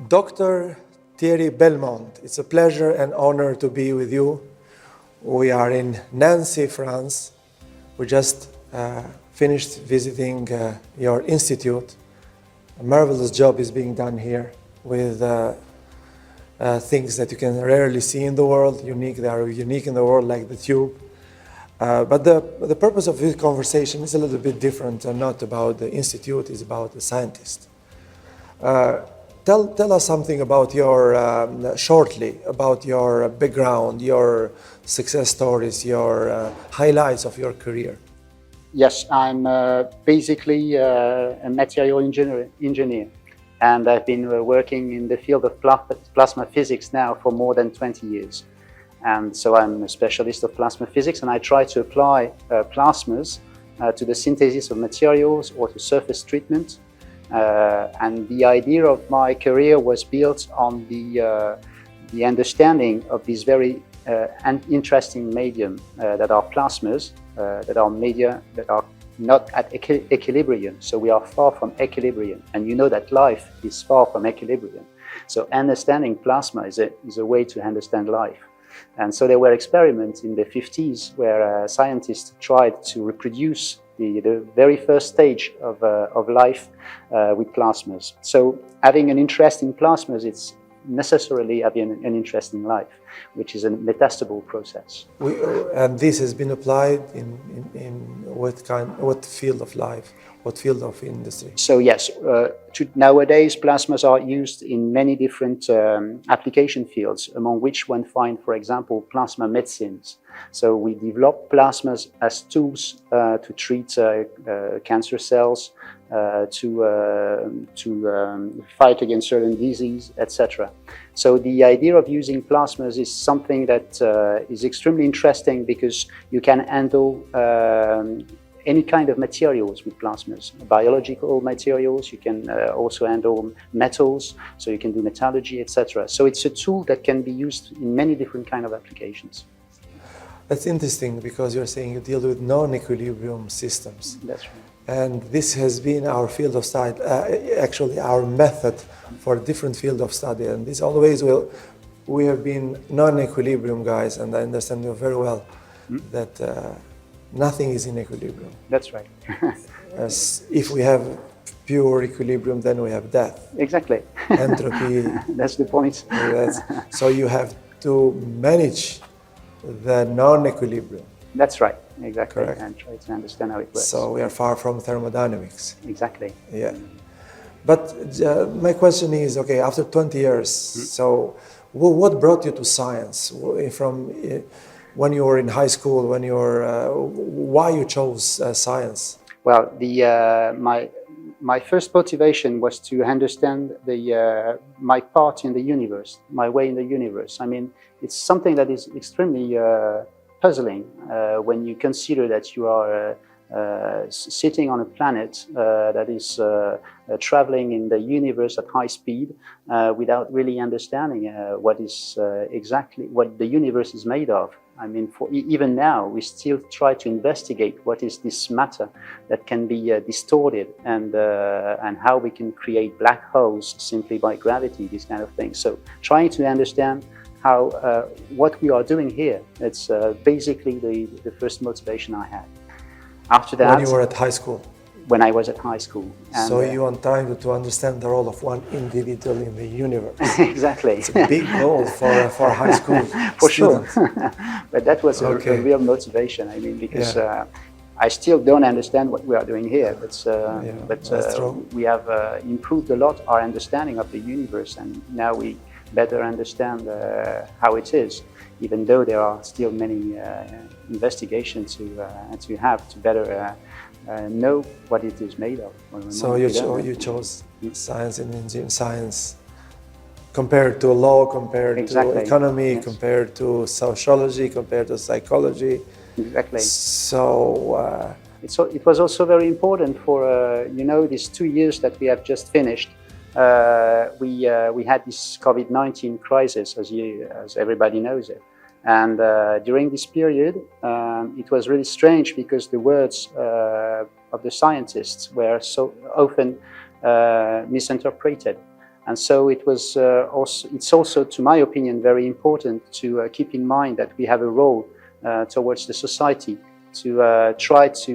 Dr. Thierry Belmonte, it's a pleasure and honor to be with you. We are in Nancy, France. We just finished visiting your institute. A marvelous job is being done here with things that you can rarely see in the world, they are unique in the world, like the tube. But the purpose of this conversation is a little bit different and not about the institute, it's about the scientist. Tell us something about shortly about your background, your success stories, your highlights of your career. Yes, I'm basically a material engineer, and I've been working in the field of plasma physics now for more than 20 years. And so I'm a specialist of plasma physics, and I try to apply plasmas to the synthesis of materials or to surface treatment. And the idea of my career was built on the understanding of this very interesting medium that are plasmas, that are media that are not at equilibrium. So we are far from equilibrium, and you know that life is far from equilibrium. So understanding plasma is a way to understand life. And so there were experiments in the 50s where scientists tried to reproduce the very first stage of life with plasmas. So having an interest in plasmas, it's necessarily having an interest in life, which is a metastable process. And this has been applied in what field of life, what field of industry? So yes, nowadays plasmas are used in many different application fields, among which one finds, for example, plasma medicines. So we develop plasmas as tools to treat cancer cells, to fight against certain disease, etc. So the idea of using plasmas is something that is extremely interesting because you can handle any kind of materials with plasmas, biological materials. You can also handle metals, so you can do metallurgy, etc. So it's a tool that can be used in many different kind of applications. That's interesting because you're saying you deal with non-equilibrium systems. That's right. And this has been our field of study, actually our method for a different field of study. And this always we have been non-equilibrium guys, and I understand you very well that nothing is in equilibrium. That's right. As if we have pure equilibrium, then we have death. Exactly. Entropy. That's the point. So you have to manage the non-equilibrium. That's right, exactly. Correct. And try to understand how it works. So we are far from thermodynamics. Exactly. Yeah. But my question is, okay, after 20 years, so what brought you to science? From when you were in high school, why you chose science? Well, my first motivation was to understand my part in the universe, my way in the universe. I mean, it's something that is extremely puzzling when you consider that you are sitting on a planet that is traveling in the universe at high speed without really understanding what the universe is made of. I mean, even now, we still try to investigate what is this matter that can be distorted, and how we can create black holes simply by gravity, these kind of things. So trying to understand what we are doing here, it's basically the first motivation I had. After that, when you were at high school? When I was at high school. And so you want time to understand the role of one individual in the universe. Exactly. It's a big goal for high school For students. Sure. But that was a real motivation. I mean, because I still don't understand what we are doing here. But we have improved a lot our understanding of the universe, and now we better understand how it is, even though there are still many investigations to have to better know what it is made of. So you chose science and engineering, science compared to law, compared to economy, compared to sociology, compared to psychology. Exactly. So it was also very important for these 2 years that we have just finished. We had this COVID-19 crisis, as everybody knows it. And during this period, it was really strange because the words of the scientists were so often misinterpreted. And so it's also, to my opinion, very important to keep in mind that we have a role towards the society to try to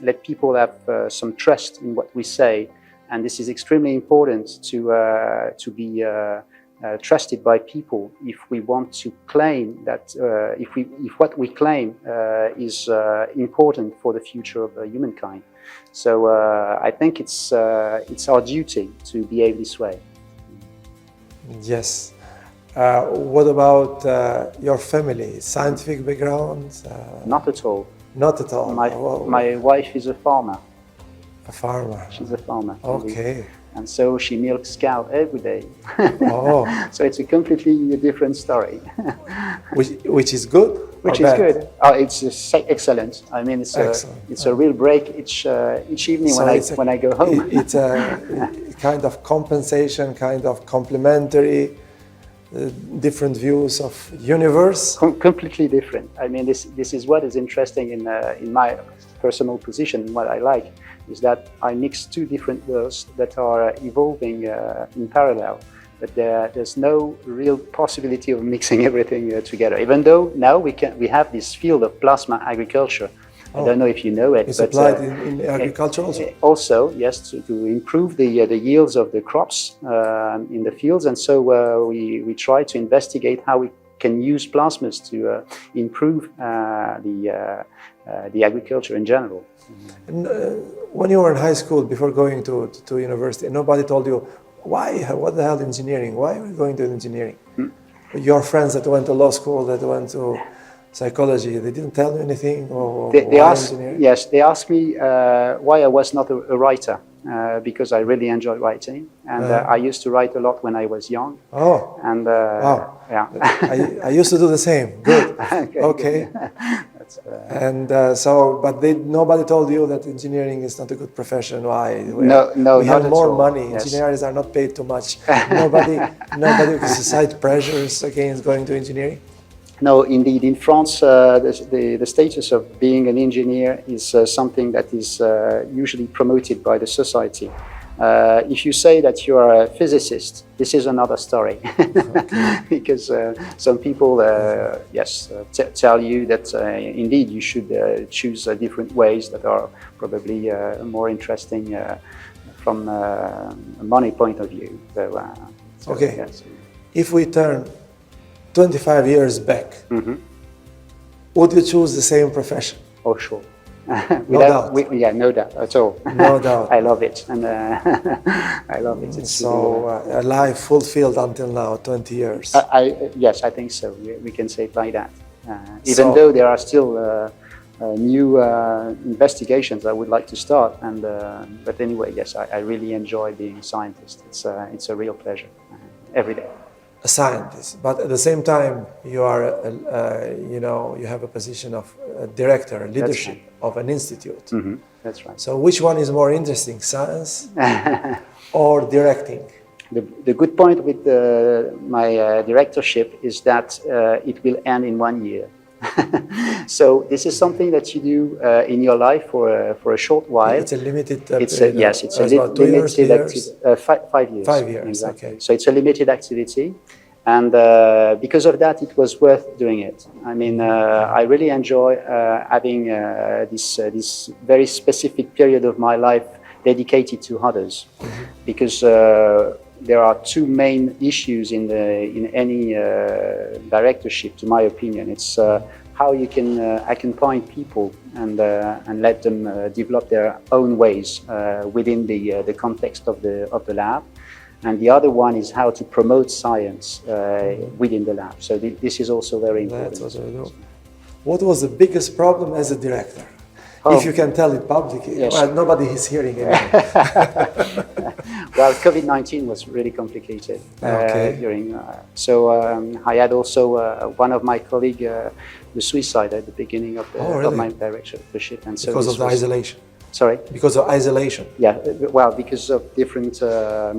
let people have some trust in what we say. And this is extremely important to be trusted by people if we want to claim that if what we claim is important for the future of humankind. So I think it's our duty to behave this way. Yes. What about your family? Scientific background? Not at all. Not at all. My wife is a farmer. A farmer. She's a farmer. Okay. And so she milks cow every day. Oh. So it's a completely different story. which is good. Which is good. Oh, it's excellent. I mean, it's a real break each evening so when I go home. It's a kind of compensation, kind of complementary, different views of universe. Completely different. I mean, this is what is interesting in my personal position. What I like is that I mix two different worlds that are evolving in parallel. But there's no real possibility of mixing everything together. Even though now we have this field of plasma agriculture. I don't know if you know it. It's applied in agriculture also? Also, yes, to improve the yields of the crops in the fields. And so we try to investigate how we can use plasmas to improve the agriculture in general. And, when you were in high school, before going to university, nobody told you, why? What the hell engineering? Why are you going to engineering? Your friends that went to law school, that went to psychology, they didn't tell you anything? Or they asked, yes, they asked me why I was not a writer, because I really enjoy writing. And I used to write a lot when I was young. Oh, and wow. Yeah. I used to do the same. Good. Okay. And but nobody told you that engineering is not a good profession. Why? No, we have more money. Yes. Engineers are not paid too much. Nobody decide pressures against going to engineering. No, indeed. In France, the status of being an engineer is something that is usually promoted by the society. If you say that you are a physicist, this is another story. Okay. Because some people, tell you that indeed you should choose different ways that are probably more interesting from a money point of view. So, okay. Yes. If we turn 25 years back, would you choose the same profession? Oh, sure. No doubt. No doubt at all. No doubt. I love it, and I love it. It's so a life fulfilled until now, 20 years. Yes, I think so. We can say it like that. Even though there are still new investigations I would like to start, but anyway, yes, I really enjoy being a scientist. It's a real pleasure every day. A scientist, but at the same time, you are, you have a position of director, leadership of an institute. That's right. So, which one is more interesting, science or directing? The good point with my directorship is that it will end in 1 year. So this is something that you do in your life for a short while. It's a limited. It's a limited activity. 5 years. 5 years. Exactly. Okay. So it's a limited activity, and because of that, it was worth doing it. I mean, I really enjoy having this very specific period of my life dedicated to others, because there are two main issues in any directorship, to my opinion. It's how you can accompany people and let them develop their own ways within the context of the lab, and the other one is how to promote science within the lab. So this is also very important. That's what What was the biggest problem as a director? If you can tell it publicly. Yes. Well, nobody is hearing it. Well, COVID-19 was really complicated during. I had also one of my colleagues was suicide at the beginning of my directorship, and so because of the isolation. Sorry. Because of isolation. Yeah. Well, because of different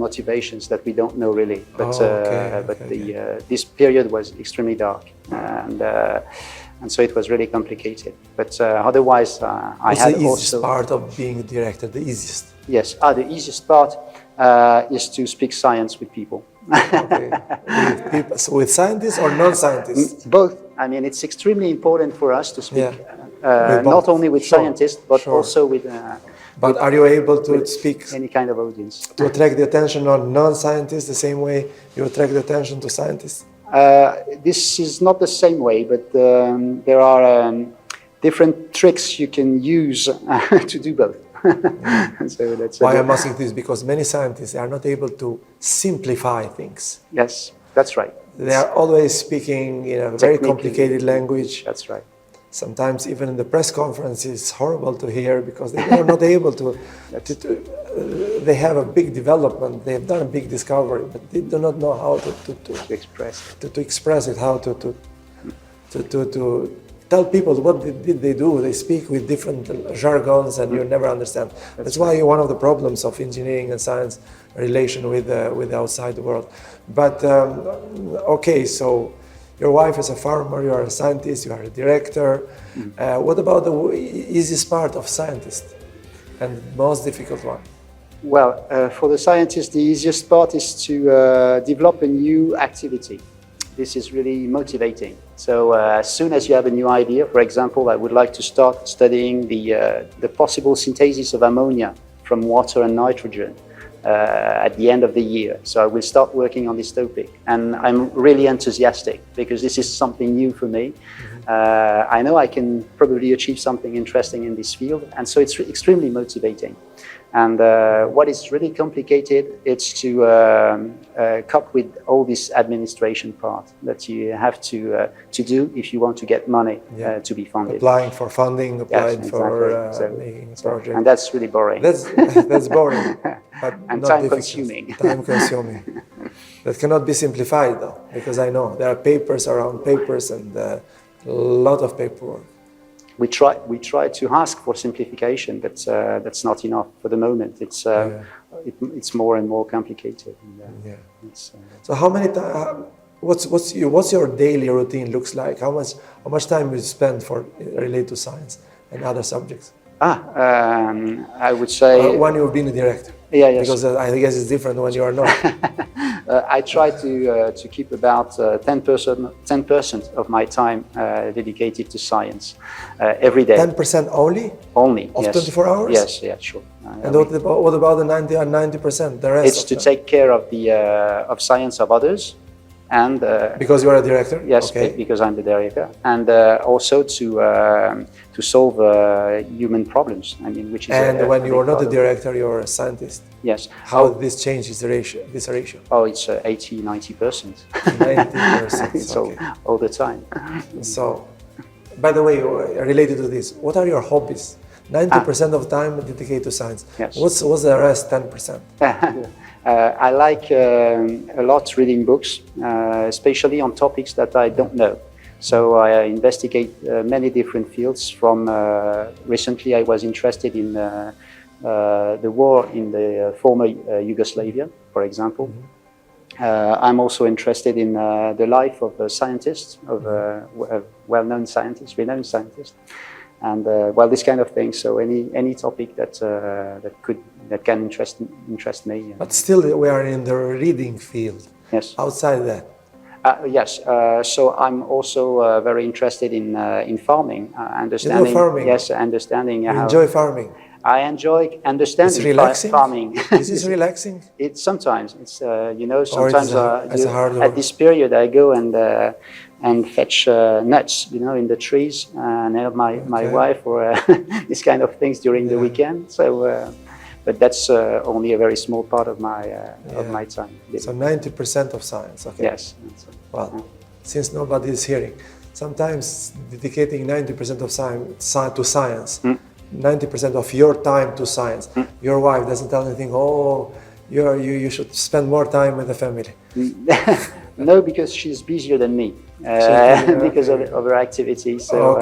motivations that we don't know really. But this period was extremely dark, and so it was really complicated. But otherwise, I had also... What's the easiest part of being a director, the easiest? Yes, the easiest part, is to speak science with people. Okay. With people, so with scientists or non-scientists? Both. I mean, it's extremely important for us to speak With both. not only with Sure. scientists, but Sure. also with But are you able to speak, any kind of audience. to attract the attention on non-scientists the same way you attract the attention to scientists? This is not the same way, but there are different tricks you can use to do both. So that's Why I'm asking this, because many scientists are not able to simplify things. Yes, that's right. They are always speaking in a very complicated language. That's right. Sometimes even in the press conference it's horrible to hear because they are not able to, they have a big development, they have done a big discovery, but they do not know how to express it, how to tell people what did they do. They speak with different jargons and you never understand. That's why one of the problems of engineering and science relation with the outside world. But okay, so your wife is a farmer, you are a scientist, you are a director. What about the easiest part of scientist and most difficult one? Well, for the scientist, the easiest part is to develop a new activity. This is really motivating. So as soon as you have a new idea, for example, I would like to start studying the possible synthesis of ammonia from water and nitrogen at the end of the year. So I will start working on this topic. And I'm really enthusiastic because this is something new for me. I know I can probably achieve something interesting in this field. And so it's extremely motivating. And what is really complicated, it's to cope with all this administration part that you have to do if you want to get money to be funded. Applying for funding, applying for making a project. And that's really boring. That's boring. But and not time-consuming. Time-consuming. That cannot be simplified though, because I know there are papers around papers and a lot of paperwork. We try to ask for simplification, but that's not enough for the moment. It's more and more complicated. So how many times? What's your daily routine looks like? How much time you spend for related to science and other subjects? I would say when you've been a director. Yeah, yes. Because I guess it's different when you are not. I try to keep about 10% of my time dedicated to science every day. 10% only? Only, of yes. 24 hours? Yes, yeah, sure. And what about the 90%, the rest? It's to take care of the of science of others. And because you are a director? Yes, okay. Because I'm the director. And also to solve human problems. I mean, which is when you are not a director, you're a scientist. Yes. How this changes the ratio? This ratio? Oh, it's 80-90%. 90%. It's all the time. So, by the way, related to this, what are your hobbies? 90% of time dedicated to science. Yes. What's the rest 10%? I like a lot reading books, especially on topics that I don't know. So I investigate many different fields. From recently, I was interested in the war in the former Yugoslavia, for example. I'm also interested in the life of a scientist, of a well-known scientist, renowned scientist. And well, this kind of thing. So any topic that can interest me. But still, we are in the reading field. Yes. Outside that. Yes. So I'm also very interested in farming, understanding. You do farming? Yes, understanding. You enjoy farming. I enjoy understanding. It's relaxing? Farming. Is this relaxing? It's sometimes. It's sometimes it's a hard work. At this period I go and fetch nuts, in the trees, and help my wife or these kind of things during the weekend. So, but that's only a very small part of my time. So 90% of science. Okay. Yes. Well, since nobody is hearing, sometimes dedicating 90% of time to science. 90% of your time to science. Your wife doesn't tell anything. Oh, you should spend more time with the family. No, because she's busier than me because of her activities. So,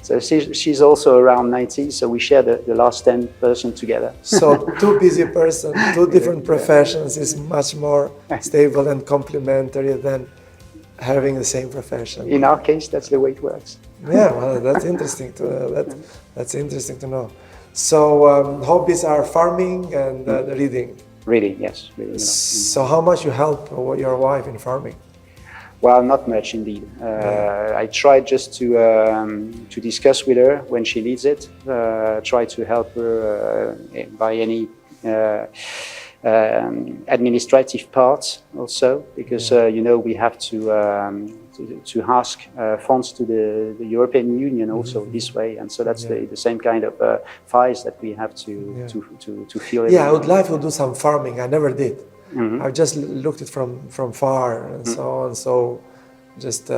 so she's also around 90. So we share the last 10% together. So two busy persons, two different professions is much more stable and complementary than having the same profession. In our case, that's the way it works. Yeah, well, that's interesting that's interesting to know. So hobbies are farming and reading. Really, yes. Really, So how much you help your wife in farming? Well, not much indeed. I try just to discuss with her when she needs it. Try to help her by any administrative parts also, because you know, we have to ask funds to the European Union also this way, and so that's the same kind of files that we have to fill. Yeah, I would like to do some farming. I never did. I just looked it from far and so on. So just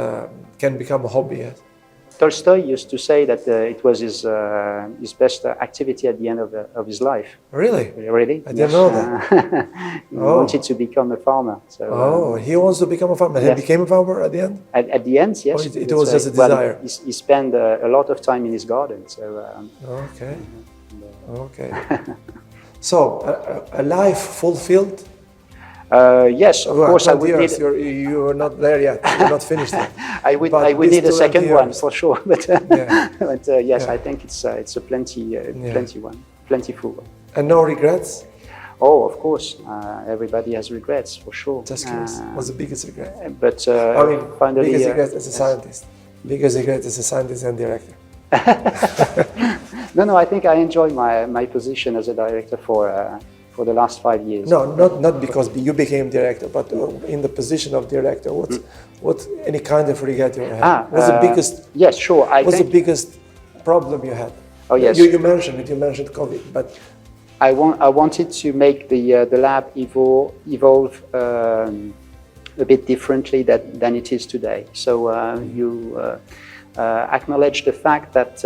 can become a hobby. Yes. Tolstoy used to say that it was his best activity at the end of his life. Really? Really? I didn't know that. He wanted to become a farmer. So, he wants to become a farmer. He became a farmer at the end? At the end, yes. Or it was just a desire? Well, he spent a lot of time in his garden. So, okay. Okay. So, a life fulfilled? Yes, of course. I would need. You're not there yet. You're not finished yet. I would need a second one for sure. But, yes, I think it's a plentiful one. And no regrets? Oh, of course. Everybody has regrets for sure. Just curious. What's the biggest regret? But I mean, finally, biggest regret as a scientist. Biggest regret as a scientist and director. No, I think I enjoy my position as a director for the last 5 years. No, not because you became director, but in the position of director. What any kind of regret you had? What's the biggest? Yes, sure. What's the biggest problem you had? Oh yes. You mentioned it. You mentioned COVID, but I wanted to make the lab evolve a bit differently than it is today. So you acknowledge the fact that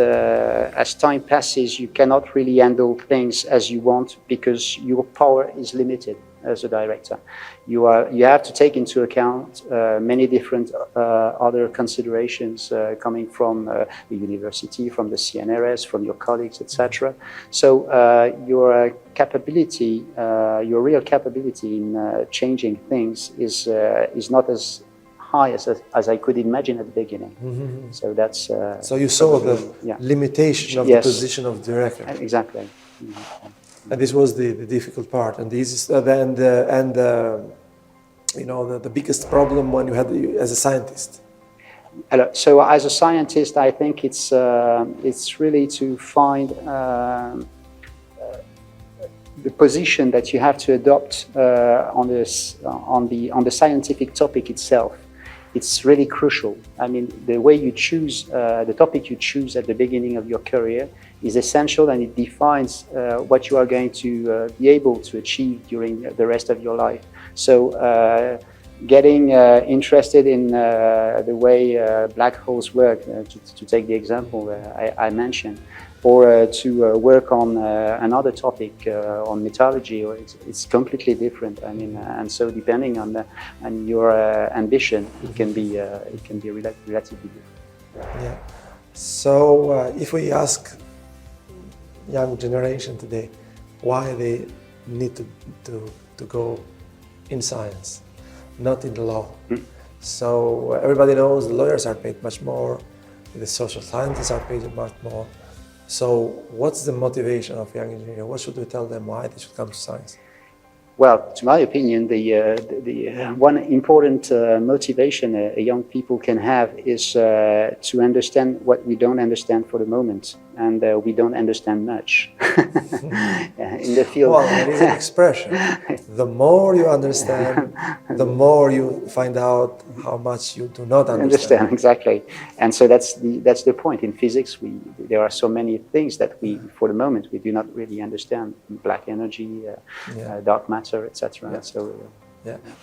as time passes, you cannot really handle things as you want because your power is limited as a director. You have to take into account many different other considerations coming from the university, from the CNRS, from your colleagues, etc. So your capability, your real capability in changing things is not as high as I could imagine at the beginning. So that's. So you saw the limitation of the position of director. Exactly. And this was the difficult part, and this is you know the biggest problem when you had as a scientist. So as a scientist, I think it's really to find the position that you have to adopt on the scientific topic itself. It's really crucial. I mean, the way you choose, the topic you choose at the beginning of your career is essential, and it defines what you are going to be able to achieve during the rest of your life. So getting interested in the way black holes work, to take the example I mentioned, or to work on another topic on metallurgy, or it's completely different. I mean, and so depending on your ambition, it can be relatively different. Yeah. So if we ask young generation today why they need to go in science, not in the law. So everybody knows the lawyers are paid much more, the social scientists are paid much more. So what's the motivation of young engineers? What should we tell them why they should come to science? Well, to my opinion, the one important motivation a young people can have is to understand what we don't understand for the moment, and we don't understand much in the field. Well, there is an expression: the more you understand, the more you find out how much you do not understand. Exactly, and so that's the point. In physics, there are so many things that for the moment, we do not really understand: black energy, dark matter, etc. Yeah. So,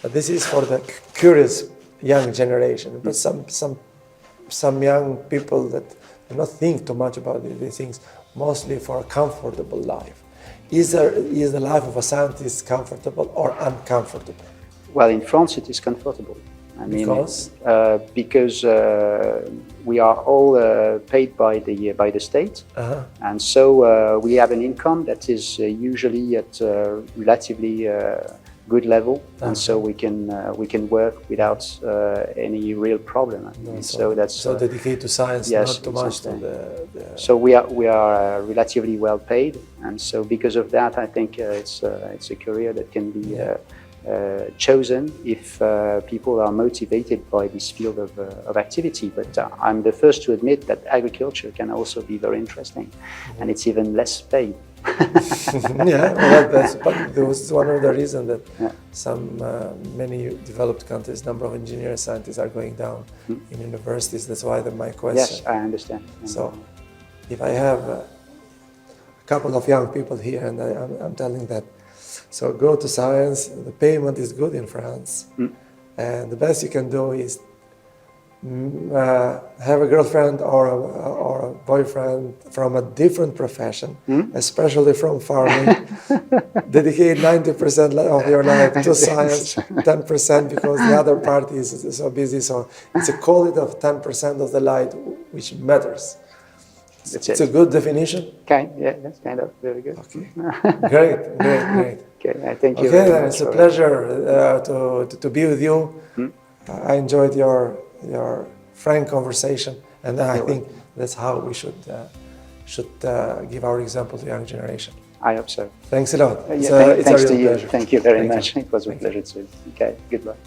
but this is for the curious young generation. But some young people that do not think too much about these things, mostly for a comfortable life. Is the life of a scientist comfortable or uncomfortable? Well, in France, it is comfortable. I mean, because we are all paid by the state, and so we have an income that is usually at relatively good level, and so we can work without any real problem. And so that's so dedicated to science, yes, not too much to exactly. So we are relatively well paid, and so because of that, I think it's a career that can be chosen if people are motivated by this field of activity. But I'm the first to admit that agriculture can also be very interesting, and it's even less paid. Yeah, well, that was one of the reasons that many developed countries, number of engineers, scientists are going down in universities. That's why my question. Yes, I understand. So, if I have a couple of young people here, and I'm telling that, so go to science. The payment is good in France, and the best you can do is have a girlfriend or a boyfriend from a different profession, especially from farming. Dedicate 90% of your life to science, 10% because the other part is so busy. So it's a quality of 10% of the life which matters. It's a good definition. Okay, yeah, that's kind of very good. Okay, great. Okay, I thank you. Okay, then it's a pleasure to be with you. I enjoyed your frank conversation, and I think that's how we should give our example to young generation. I hope so. Thanks a lot. Thanks to you. Pleasure. Thank you very much. It was a pleasure too. Okay, goodbye.